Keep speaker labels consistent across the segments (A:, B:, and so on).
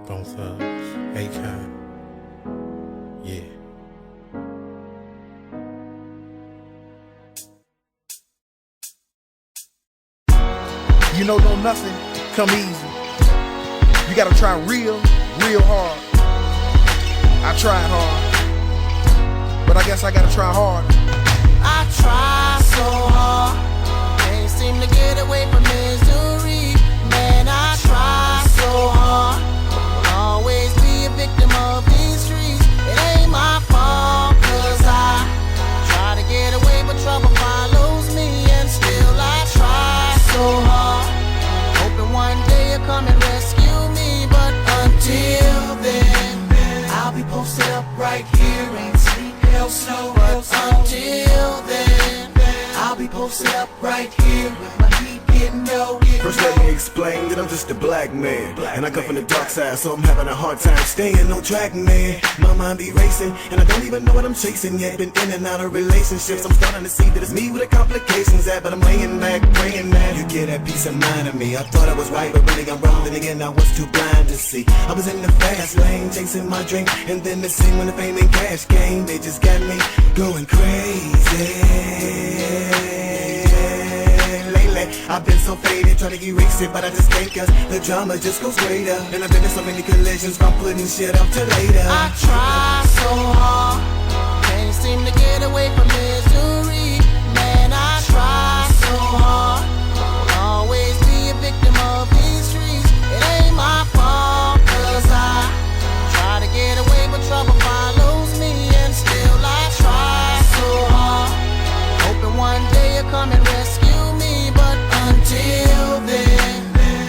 A: Bone Thugs, Akon, yeah.
B: You know, don't nothing come easy. You gotta try real hard. I tried hard, but I guess I gotta try harder.
C: I try so hard, can't seem to get away from misery. Man, I try so hard, will always be a victim of these streets. It ain't my fault, cause I try to get away, but trouble follows me. And still I try so hard, hoping one day you'll come and rescue me. But until then, I'll be posted up right here, ain't sleep, hell, snow. But until then, I'll be posted up right here with my heat getting low.
D: First let me explain that I'm just a black man, and I come from the dark side, so I'm having a hard time staying on track, man. My mind be racing, and I don't even know what I'm chasing yet. Been in and out of relationships, I'm starting to see that it's me with the complications at. But I'm laying back, praying that you get that peace of mind of me. I thought I was right, but really I'm wrong. Then again, I was too blind to see. I was in the fast lane, chasing my dream, and then the scene when the fame and cash came, they just got me going crazy. I've been so faded, trying to erase it, but I just can't, cause the drama just goes greater. And I've been in so many collisions, I'm putting shit off till later.
C: I try so hard, can't seem to get away from misery. Man, I try so hard, will always be a victim of these streets. It ain't my fault, cause I try to get away, but trouble follows me. And still I try so hard, hoping one day you'll come and rescue me. But until then,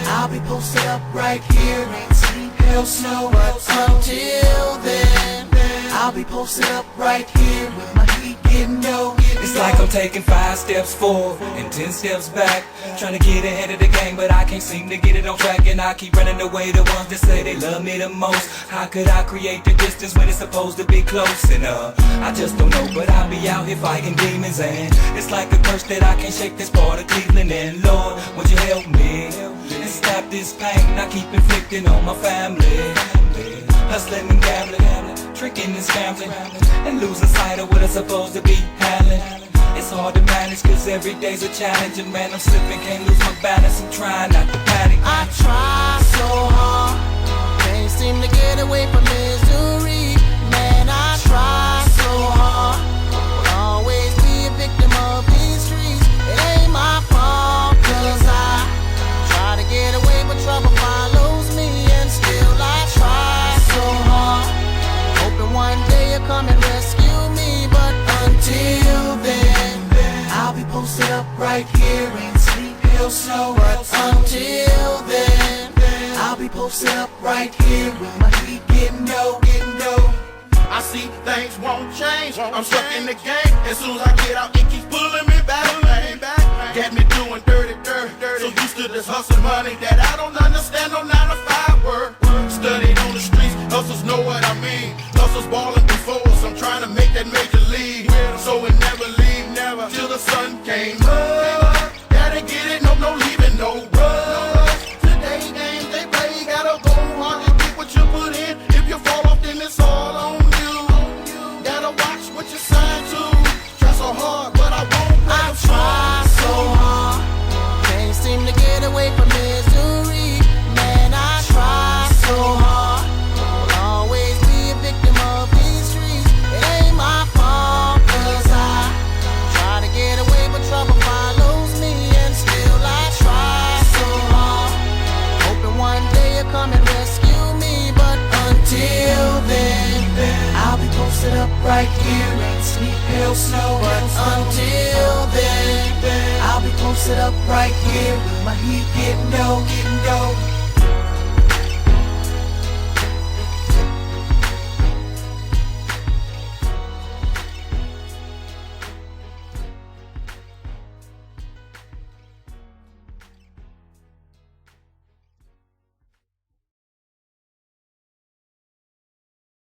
C: I'll be posted up right here, ain't sleep, hell, snow. But until then, I'll be posted up right here with my heat getting low.
E: It's like I'm taking 5 steps forward and 10 steps back, trying to get ahead of the game, but I can't seem to get it on track. And I keep running away the ones that say they love me the most. How could I create the distance when it's supposed to be close? And I just don't know, but I'll be out here fighting demons. And it's like a curse that I can't shake, this part of Cleveland. And Lord, would you help me and stop this pain I keep inflicting on my family? Hustling and gambling, tricking and scrambling, and losing sight of what I'm supposed to be handling. It's hard to manage, cause every day's a challenge. And man, I'm slipping, can't lose my balance, I'm trying not to panic.
C: I try so hard, can't seem to get away from misery. Man, I try so hard, will always be a victim of these streets. It ain't my fault, cause I try to get away, but trouble follows me. And still I try so hard, hoping one day you'll come and rescue me. But until then, I'll be posted up right here, ain't sleep, hell, snow. But until then, I'll be posted up right here with my heat getting low.
B: I see things won't change. I'm stuck in the game. As soon as I get out, it keeps pulling me back. Got me doing dirty. So used to this hustle money that I don't understand. No 9 to 5 work. Studied on the streets, hustles know what I mean. Hustles balling before us, I'm trying to make that major league. So it never leave, never, till the sun came up. Gotta get it, no leaving, no rush. Today games they play, gotta go hard to get what you put in. If you fall off, then it's all on you. Gotta watch what you sign to. Try so hard, but I won't play.
C: I try so hard, can't seem to get away from misery. Man, I try so hard, will always be a victim of these streets. It ain't my fault, cause I try to get away, but trouble follows me. And still I try so hard, hoping one day you'll come and rescue me. But until then, I'll be posted up right here, ain't sleep, hell, snow. But until then, I'll be posted up right here with my heat getting low.